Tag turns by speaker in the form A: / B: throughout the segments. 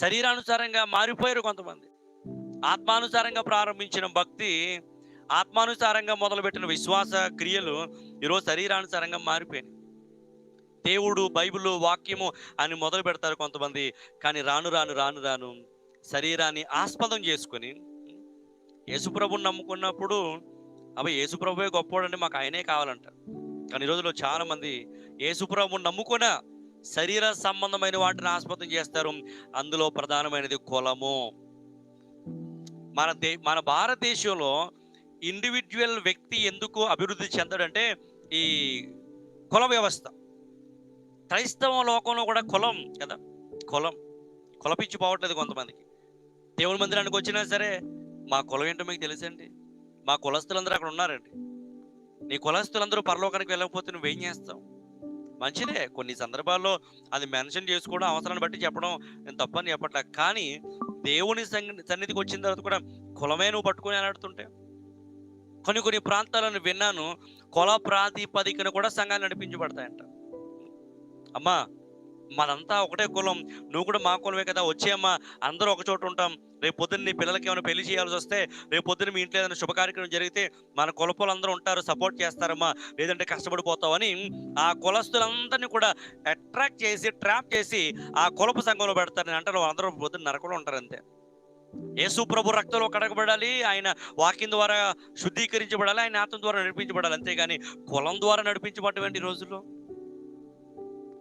A: శరీరానుసారంగా మారిపోయారు కొంతమంది. ఆత్మానుసారంగా ప్రారంభించిన భక్తి, ఆత్మానుసారంగా మొదలుపెట్టిన విశ్వాస క్రియలు ఈరోజు శరీరానుసారంగా మారిపోయినాయి. దేవుడు, బైబిలు, వాక్యము అని మొదలు పెడతారు కొంతమంది. కానీ రాను రాను రాను రాను శరీరాన్ని ఆస్పదం చేసుకొని యేసుప్రభుని నమ్ముకున్నప్పుడు యేసుప్రభువే గొప్పోడండి, మాకు ఆయనే కావాలంటారు. కానీ ఈ రోజుల్లో చాలా మంది యేసుప్రభుని నమ్ముకున్న శరీర సంబంధమైన వాటిని ఆస్పదం చేస్తారు. అందులో ప్రధానమైనది కులము. మన భారతదేశంలో ఇండివిజువల్ వ్యక్తి ఎందుకు అభివృద్ధి చెందడంటే ఈ కుల వ్యవస్థ. క్రైస్తవ లోకంలో కూడా కులం కదా, కులపిచ్చి పోవట్లేదు కొంతమందికి. దేవుని మందిరానికి వచ్చినా సరే మా కులం ఏంటో మీకు తెలుసండి, మా కులస్తులందరూ అక్కడ ఉన్నారండి, నీ కులస్తులందరూ పరలోకానికి వెళ్ళకపోతే నువ్వేం చేస్తావు? మంచిదే, కొన్ని సందర్భాల్లో అది మెన్షన్ చేసుకోవడం, అవసరాన్ని బట్టి చెప్పడం నేను తప్పని చెప్పట్లే. కానీ దేవుని సన్నిధికి వచ్చిన తర్వాత కూడా కులమే నువ్వు పట్టుకొని అలాడుతుంటే, కొన్ని ప్రాంతాలను విన్నాను, కుల ప్రాతిపదికన కూడా సంఘాలు నడిపించబడతాయంట. అమ్మా మనంతా ఒకటే కులం, నువ్వు కూడా మా కులమే కదా, వచ్చేయమ్మా అందరూ ఒక చోట ఉంటాం, రేపు పొద్దున్న నీ పిల్లలకి ఏమైనా పెళ్లి చేయాల్సి వస్తే, రేపు పొద్దున్న మీ ఇంట్లో ఏదైనా శుభకార్యక్రమం జరిగితే మన కులపోలు అందరూ ఉంటారు, సపోర్ట్ చేస్తారమ్మా, లేదంటే కష్టపడిపోతావని ఆ కులస్తులందరినీ కూడా అట్రాక్ట్ చేసి, ట్రాప్ చేసి ఆ కులపు సంఘంలో పెడతారని అంటారు. అందరూ పొద్దున్న నరకంలో ఉంటారు అంతే. యేసు ప్రభు రక్తంలో కడగబడాలి, ఆయన వాక్యం ద్వారా శుద్ధీకరించబడాలి, ఆయన ఆత్మ ద్వారా నడిపించబడాలి, అంతేగాని కులం ద్వారా నడిపించబడేటువంటి రోజుల్లో.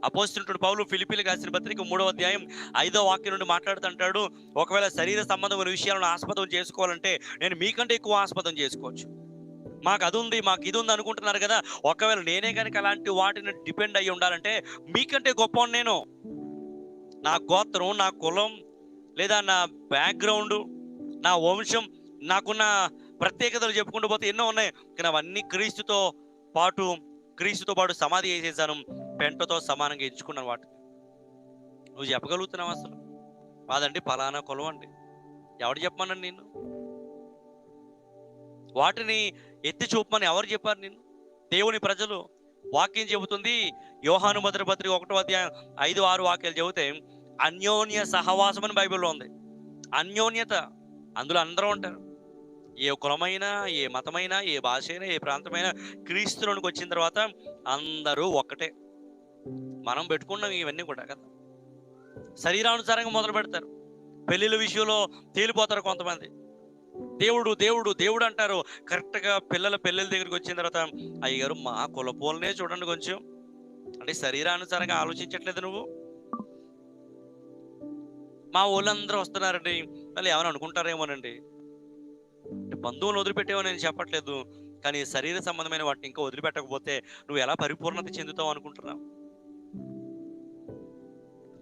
A: అపోస్తలుడు పౌలు ఫిలిప్పీయులకు రాసిన పత్రిక 3వ అధ్యాయం 5వ వాక్యం నుండి మాట్లాడుతుంటాడు, ఒకవేళ శరీర సంబంధమైన విషయాలను ఆస్పదం చేసుకోవాలంటే నేను మీకంటే ఎక్కువ ఆస్పదం చేసుకోవచ్చు. మాకు అది ఉంది, మాకు ఇది ఉంది అనుకుంటున్నారు కదా, ఒకవేళ నేనే కనుక అలాంటి వాటిని డిపెండ్ అయ్యి ఉండాలంటే మీకంటే గొప్ప నేను. నా గోత్రం, నా కులం, లేదా నా బ్యాక్గ్రౌండ్, నా వంశం, నాకున్న ప్రత్యేకతలు చెప్పుకుంటూ పోతే ఎన్నో ఉన్నాయి. కానీ అవన్నీ క్రీస్తుతో పాటు సమాధి చేసేసాను, పెంటతో సమానంగా ఎంచుకున్నాను. వాటిని నువ్వు చెప్పగలుగుతున్నావు అసలు? కాదండి ఫలానా కులం అండి, ఎవరు చెప్పమన్నాను నిన్ను? వాటిని ఎత్తి చూపమని ఎవరు చెప్పారు నిన్ను? దేవుని ప్రజలు. వాక్యం చెబుతుంది, యోహాను మొదటి పత్రిక 1వ అధ్యాయం 5-6 వాక్యాలు చెబితే అన్యోన్య సహవాసం అని బైబిల్లో ఉంది. అన్యోన్యత, అందులో అందరూ ఉంటారు. ఏ కులమైనా, ఏ మతమైనా, ఏ భాష అయినా, ఏ ప్రాంతమైనా క్రీస్తులోనికి వచ్చిన తర్వాత అందరూ ఒక్కటే. మనం పెట్టుకున్నాం ఇవన్నీ కూడా కదా, శరీరానుసారంగా మొదలు పెడతారు. పెళ్ళిళ్ళ విషయంలో తేలిపోతారు కొంతమంది. దేవుడు దేవుడు దేవుడు అంటారు. కరెక్ట్గా పిల్లల పెళ్ళిళ్ళ దగ్గరికి వచ్చిన తర్వాత అయ్యగారు మా కులపోలనే చూడండి కొంచెం అంటే శరీరానుసారంగా ఆలోచించట్లేదు నువ్వు. మా ఊళ్ళందరూ వస్తున్నారండి, మళ్ళీ ఏమైనా అనుకుంటారేమోనండి. బంధువులు వదిలిపెట్టేవో నేను చెప్పట్లేదు, కానీ శరీర సంబంధమైన వాటిని ఇంకా వదిలిపెట్టకపోతే నువ్వు ఎలా పరిపూర్ణత చెందుతావు అనుకుంటున్నావు?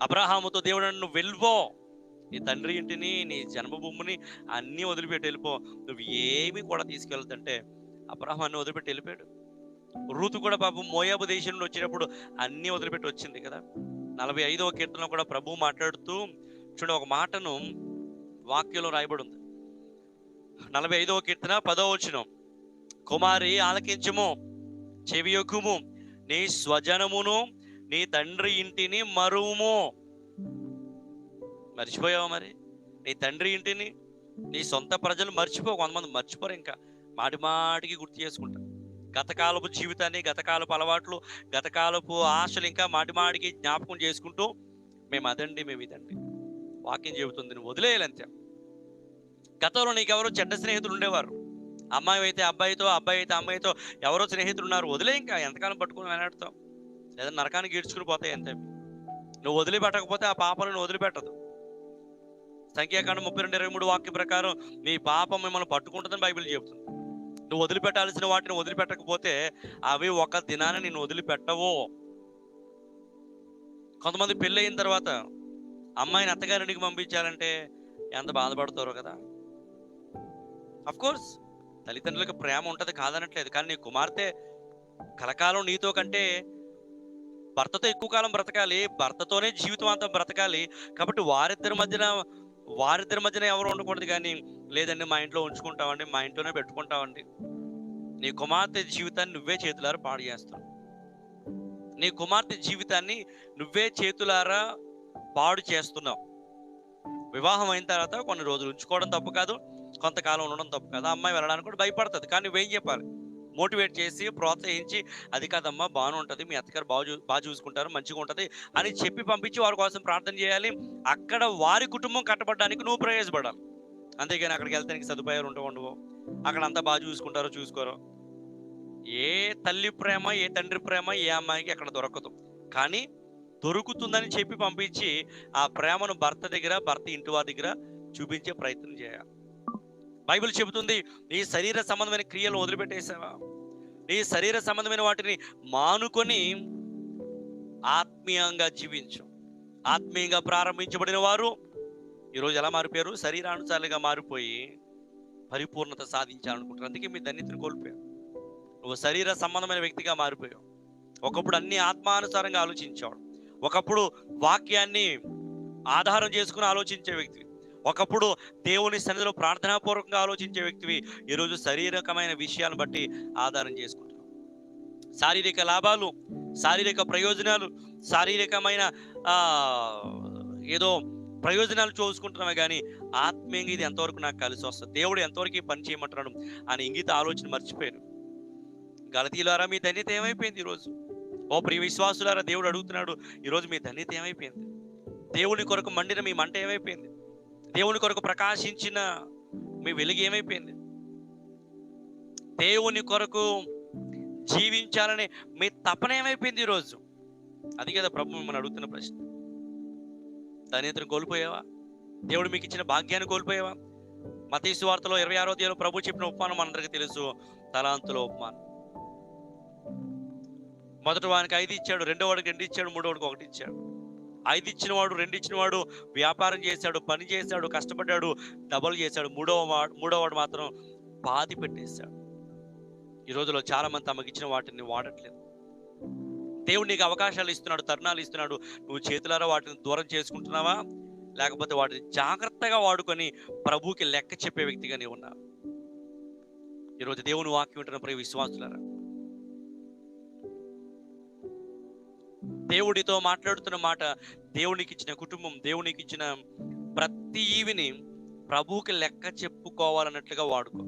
A: అబ్రహాముతో దేవుడు నువ్వు వెళ్ళిపో, నీ తండ్రి ఇంటిని, నీ జన్మభూమిని అన్నీ వదిలిపెట్టి వెళ్ళిపో, నువ్వు ఏమీ కూడా తీసుకెళ్తుంటే అబ్రహాన్ని వదిలిపెట్టి వెళ్ళిపోయాడు. రూతు కూడా పాపం మోయాబు దేశం నుండి వచ్చినప్పుడు అన్నీ వదిలిపెట్టి వచ్చింది కదా. 45వ కీర్తనలో కూడా ప్రభువు మాట్లాడుతూ చూడ ఒక మాటను వాక్యంలో రాయబడి ఉంది. 45వ కీర్తన 10వ వచనం, కుమారి ఆలకించుము, చెవియొక్కుము, నీ స్వజనమును నీ తండ్రి ఇంటిని మరువుము. మర్చిపోయావా మరి? నీ తండ్రి ఇంటిని, నీ సొంత ప్రజలు మర్చిపో. కొంతమంది మర్చిపోరు, ఇంకా మాటికి గుర్తు చేసుకుంటారు గతకాలపు జీవితాన్ని, గతకాలపు అలవాట్లు, గతకాలపు ఆశలు ఇంకా మాటికి జ్ఞాపకం చేసుకుంటూ మేము అదండి, మేము ఇదండి. వాక్యం చెబుతుంది నువ్వు వదిలేయాలంతే. గతంలో నీకెవరో చెడ్డ స్నేహితులు ఉండేవారు, అమ్మాయి అయితే అబ్బాయితో, అబ్బాయి అయితే అమ్మాయితో ఎవరో స్నేహితులు ఉన్నారు. వదిలే, ఇంకా ఎంతకాలం పట్టుకుని వెనాడుతావు? లేదా నరకానికి ఈడ్చుకుని పోతాయి అంతే. నువ్వు వదిలిపెట్టకపోతే ఆ పాపలను వదిలిపెట్టదు. సంఖ్యాకాండం 32:23 వాక్యం ప్రకారం నీ పాపం మిమ్మల్ని పట్టుకుంటుందని బైబిల్ చెబుతుంది. నువ్వు వదిలిపెట్టాల్సిన వాటిని వదిలిపెట్టకపోతే అవి ఒక దినాన్ని నిన్ను వదిలిపెట్టవు. కొంతమంది పెళ్ళి అయిన తర్వాత అమ్మాయిని అత్తగారింటికి పంపించాలంటే ఎంత బాధపడతారో కదా. అఫ్కోర్స్ తల్లిదండ్రులకు ప్రేమ ఉంటుంది కాదనట్లేదు, కానీ నీ కుమార్తె కలకాలం నీతో కంటే భర్తతో ఎక్కువ కాలం బ్రతకాలి, భర్తతోనే జీవితం అంతా బ్రతకాలి. కాబట్టి వారిద్దరి మధ్యన ఎవరు ఉండకూడదు. కానీ లేదండి మా ఇంట్లో ఉంచుకుంటామండి, మా ఇంట్లోనే పెట్టుకుంటామండి. నీ కుమార్తె జీవితాన్ని నువ్వే చేతులారా పాడు చేస్తావు. నీ కుమార్తె జీవితాన్ని నువ్వే చేతులారా పాడు చేస్తున్నావు. వివాహం అయిన తర్వాత కొన్ని రోజులు ఉంచుకోవడం తప్పు కాదు, కొంతకాలం ఉండడం తప్పు కాదు. అమ్మాయి వెళ్ళడానికి కూడా భయపడుతుంది, కానీ నువ్వేం చెప్పాలి? మోటివేట్ చేసి ప్రోత్సహించి, అది కాదమ్మా బాగానే ఉంటుంది, మీ అత్తగారు బాగా చూసుకుంటారు, మంచిగా ఉంటుంది అని చెప్పి పంపించి వారి కోసం ప్రార్థన చేయాలి. అక్కడ వారి కుటుంబం కట్టబడడానికి నువ్వు ప్రయోజపడాలి. అంతేగాని అక్కడికి వెళ్తే నీకు సదుపాయాలు ఉండవు, అక్కడ అంతా బాగా చూసుకుంటారో చూసుకోరో. ఏ తల్లి ప్రేమ, ఏ తండ్రి ప్రేమ ఏ అమ్మాయికి అక్కడ దొరకదు. కానీ దొరుకుతుందని చెప్పి పంపించి ఆ ప్రేమను భర్త ఇంటి వారి దగ్గర చూపించే ప్రయత్నం చేయాలి. బైబిల్ చెబుతుంది, నీ శరీర సంబంధమైన క్రియలు వదిలిపెట్టేసావా? నీ శరీర సంబంధమైన వాటిని మానుకొని ఆత్మీయంగా జీవించు. ఆత్మీయంగా ప్రారంభించబడిన వారు ఈరోజు ఎలా మారిపోయారు? శరీరానుసారులుగా మారిపోయి పరిపూర్ణత సాధించాలనుకుంటారు. అందుకే మీ ధన్యతను కోల్పోయావు. నువ్వు శరీర సంబంధమైన వ్యక్తిగా మారిపోయావు. ఒకప్పుడు అన్ని ఆత్మానుసారంగా ఆలోచించాడు. ఒకప్పుడు వాక్యాన్ని ఆధారం చేసుకుని ఆలోచించే వ్యక్తివి. ఒకప్పుడు దేవుని సన్నిధిలో ప్రార్థనాపూర్వకంగా ఆలోచించే వ్యక్తివి. ఈరోజు శారీరకమైన విషయాలను బట్టి ఆధారం చేసుకుంటావు. శారీరక లాభాలు, శారీరక ప్రయోజనాలు, శారీరకమైన ఏదో ప్రయోజనాలు చూసుకుంటున్నామే కానీ ఆత్మీయంగా ఇది ఎంతవరకు నాకు కలిసి వస్తుంది, దేవుడు ఎంతవరకు పని చేయమంటున్నాడు అని ఇంగిత ఆలోచన మర్చిపోయాను. గలతీయులారా, మీ ధన్యత ఏమైపోయింది ఈరోజు? ఓ ప్రియ విశ్వాసులారా, దేవుడు అడుగుతున్నాడు, ఈరోజు మీ ధన్యత ఏమైపోయింది? దేవుని కొరకు మండిన మీ మంట ఏమైపోయింది? దేవుని కొరకు ప్రకాశించిన మీ వెలుగు ఏమైపోయింది? దేవుని కొరకు జీవించాలని మీ తపన ఏమైపోయింది ఈరోజు? అది కదా ప్రభు మిమ్మల్ని అడుగుతున్న ప్రశ్న. ధన్యతను కోల్పోయావా? దేవుడు మీకు ఇచ్చిన భాగ్యాన్ని కోల్పోయావా? మత్తయి సువార్తలో 26వ అధ్యాయంలో ప్రభు చెప్పిన ఉపమానం మనందరికీ తెలుసు, తలాంతుల ఉపమానం. మొదటి వానికి 5 ఇచ్చాడు, రెండో వాడికి 2 ఇచ్చాడు, మూడో వాడికి 1 ఇచ్చాడు. 5 ఇచ్చిన వాడు, 2 ఇచ్చిన వాడు వ్యాపారం చేశాడు, పని చేశాడు, కష్టపడ్డాడు, డబల్ చేశాడు. మూడో వాడు మాత్రం పాతి పెట్టేశాడు. ఈ రోజులో చాలా మంది తమకు ఇచ్చిన వాటిని వాడట్లేదు. దేవుడు నీకు అవకాశాలు ఇస్తున్నాడు, తరుణాలు ఇస్తున్నాడు. నువ్వు చేతులారా వాటిని దూరం చేసుకుంటున్నావా? లేకపోతే వాటిని జాగ్రత్తగా వాడుకొని ప్రభువుకి లెక్క చెప్పే వ్యక్తిగా నీవు ఉన్నావు? ఈరోజు దేవుని వాక్యం వింటున్న ప్రియ విశ్వాసులారా, దేవుడితో మాట్లాడుతున్న మాట, దేవునికి ఇచ్చిన కుటుంబం, దేవునికి ఇచ్చిన ప్రతి ఈవిని ప్రభువుకి లెక్క చెప్పుకోవాలన్నట్లుగా వాడుకో.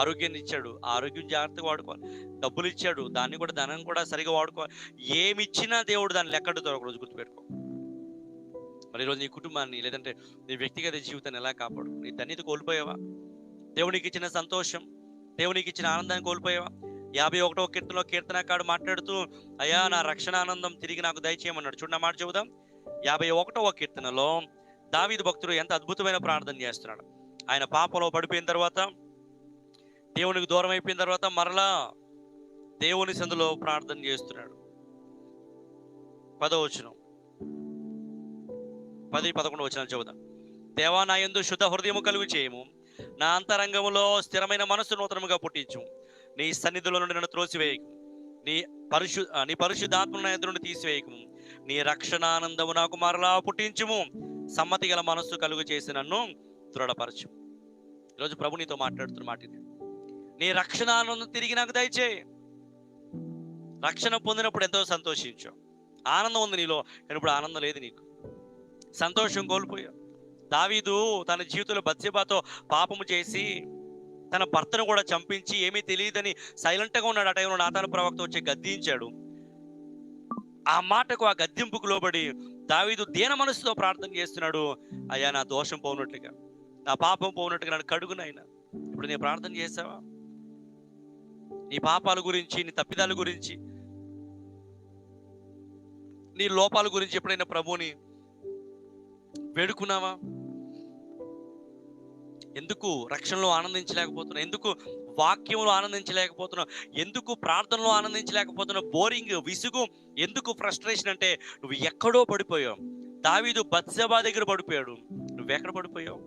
A: ఆరోగ్యాన్ని ఇచ్చాడు, ఆరోగ్యం జాగ్రత్తగా వాడుకోవాలి. డబ్బులు ఇచ్చాడు, ధనం కూడా సరిగా వాడుకోవాలి. ఏమి ఇచ్చినా దేవుడు దాన్ని లెక్కడుతో ఒకరోజు గుర్తుపెట్టుకో. మరి ఈరోజు నీ కుటుంబాన్ని, లేదంటే నీ వ్యక్తిగత జీవితాన్ని ఎలా కాపాడు? నీ ధన్యత కోల్పోయావా? దేవునికి ఇచ్చిన సంతోషం, దేవునికి ఇచ్చిన ఆనందాన్ని కోల్పోయావా? 51వ కీర్తనలో కీర్తనకారుడు మాట్లాడుతూ, అయ్యా నా రక్షణ ఆనందం తిరిగి నాకు దయచేయమన్నాడు. చూడండి మాట చెబుదాం. 51వ కీర్తనలో దావీదు భక్తుడు ఎంత అద్భుతమైన ప్రార్థన చేస్తున్నాడు. ఆయన పాపంలో పడిపోయిన తర్వాత, దేవునికి దూరం అయిపోయిన తర్వాత మరలా దేవుని సందులో ప్రార్థన చేస్తున్నాడు. 10వ వచనం, 10, 11 వచనాలు చెబుదాం. దేవా నా యందు శుద్ధ హృదయము కలుగు చేయము, నా అంతరంగములో స్థిరమైన మనస్సు నూతనముగా పుట్టించు. నీ సన్నిధిలో నుండి నన్ను త్రోసివేయకు, నీ పరిశుద్ధాత్మను నా ఎదురు నుండి తీసివేయకు. నీ రక్షణానందము నాకు మరలా పుట్టించుము, సమ్మతి గల మనస్సు కలుగు చేసి నన్ను దృఢపరచు. ఈరోజు ప్రభు నీతో మాట్లాడుతున్న మాట ఇది. నీ రక్షణానందం తిరిగి నాకు దయచేయి. రక్షణ పొందినప్పుడు ఎంతో సంతోషించావు, ఆనందం ఉంది నీలో, కానీ ఇప్పుడు ఆనందం లేదు నీకు. సంతోషం కోల్పోయావు. దావీదు తన జీవితంలో బత్షెబతో పాపము చేసి తన భర్తను కూడా చంపించి ఏమీ తెలియదని సైలెంట్గా ఉన్నాడు. ఆ టైంలో నాతాను ప్రవక్త వచ్చి గద్దించాడు. ఆ మాటకు, ఆ గద్దింపుకు లోబడి దావీదు దీన మనసుతో ప్రార్థన చేస్తున్నాడు. అయ్యా నా దోషం పోనట్లుగా, నా పాపం పోనట్టుగా నన్ను కడుగునైనా. ఇప్పుడు నేను ప్రార్థన చేసావా? నీ పాపాల గురించి, నీ తప్పిదాల గురించి, నీ లోపాల గురించి ఎప్పుడైనా ప్రభువుని వేడుకున్నావా? ఎందుకు రక్షణలో ఆనందించలేకపోతున్నావు? ఎందుకు వాక్యంలో ఆనందించలేకపోతున్నావు? ఎందుకు ప్రార్థనలో ఆనందించలేకపోతున్నావు? బోరింగ్, విసుగు, ఎందుకు ఫ్రస్ట్రేషన్ అంటే నువ్వు ఎక్కడో పడిపోయావు. దావీదు బత్షెబ దగ్గర పడిపోయాడు, నువ్వెక్కడ పడిపోయావు?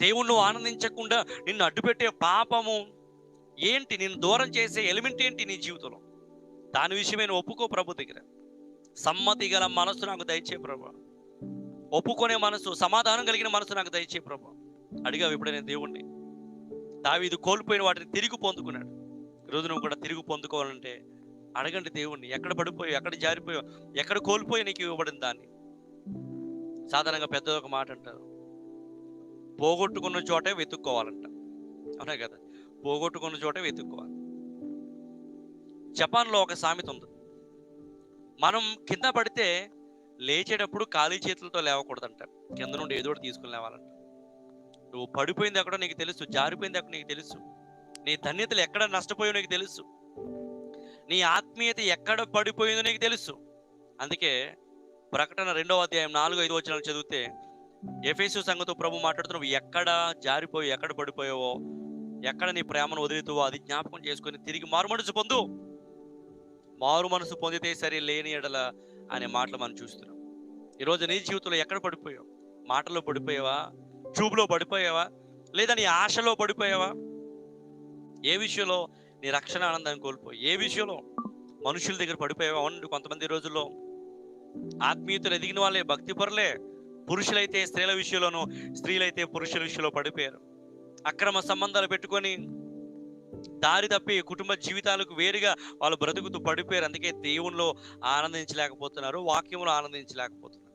A: దేవుణ్ణి నువ్వు ఆనందించకుండా నిన్ను అడ్డుపెట్టే పాపము ఏంటి? నిన్ను దూరం చేసే ఎలిమెంట్ ఏంటి నీ జీవితంలో? దాని విషయమే నువ్వు ఒప్పుకో ప్రభు దగ్గర. సమ్మతి గల మనసు నాకు దయచే ప్రభు, ఒప్పుకునే మనసు, సమాధానం కలిగిన మనసు నాకు దయచే ప్రభు. అడిగావు ఎప్పుడైనా దేవుణ్ణి? దావీదు కోల్పోయిన వాటిని తిరిగి పొందుకున్నాడు. ఈరోజు నువ్వు కూడా తిరిగి పొందుకోవాలంటే అడగండి దేవుణ్ణి. ఎక్కడ పడిపోయావు, ఎక్కడ జారిపోయావు, ఎక్కడ కోల్పోయి నీకు ఇవ్వబడిన దాన్ని. సాధారణంగా పెద్దలు ఒక మాట అంటారు, పోగొట్టుకున్న చోటే వెతుక్కోవాలంట. అవునా కదా? పోగొట్టుకున్న చోటే వెతుక్కోవాలి. జపాన్లో ఒక సామెత ఉంది, మనం కింద పడితే లేచేటప్పుడు ఖాళీ చేతులతో లేవకూడదంట, కింద నుండి ఏదో ఒకటి తీసుకుని లేవాలంట. నువ్వు పడిపోయింది ఎక్కడో నీకు తెలుసు, జారిపోయింది ఎక్కడో నీకు తెలుసు, నీ ధన్యతలు ఎక్కడ నష్టపోయాయో నీకు తెలుసు, నీ ఆత్మీయత ఎక్కడ పడిపోయిందో నీకు తెలుసు. అందుకే ప్రకటన 2వ అధ్యాయం 4-5 వచనాలు చదివితే ఎఫెసు సంఘంతో ప్రభు మాట్లాడుతూ, నువ్వు ఎక్కడ జారిపోయి ఎక్కడ పడిపోయావో, ఎక్కడ నీ ప్రేమను వదిలితువో అది జ్ఞాపకం చేసుకొని తిరిగి మారు మనసు పొందు. మారు మనసు పొందితే సరే, లేని ఎడల అనే మాటలు మనం చూస్తున్నాం. ఈరోజు నీ జీవితంలో ఎక్కడ పడిపోయావు? మాటల్లో పడిపోయావా? చూపులో పడిపోయావా? లేదా నీ ఆశలో పడిపోయావా? ఏ విషయంలో నీ రక్షణ ఆనందాన్ని కోల్పోయి, ఏ విషయంలో మనుషుల దగ్గర పడిపోయావా? అవునండి, కొంతమంది రోజుల్లో ఆత్మీయతలు ఎదిగిన వాళ్ళే, భక్తి పరులే, పురుషులైతే స్త్రీల విషయంలోనూ, స్త్రీలైతే పురుషుల విషయంలో పడిపోయారు. అక్రమ సంబంధాలు పెట్టుకొని దారి తప్పి కుటుంబ జీవితాలకు వేరుగా వాళ్ళు బ్రతుకుతూ పడిపోయారు. అందుకే దేవునిలో ఆనందించలేకపోతున్నారు, వాక్యంలో ఆనందించలేకపోతున్నారు.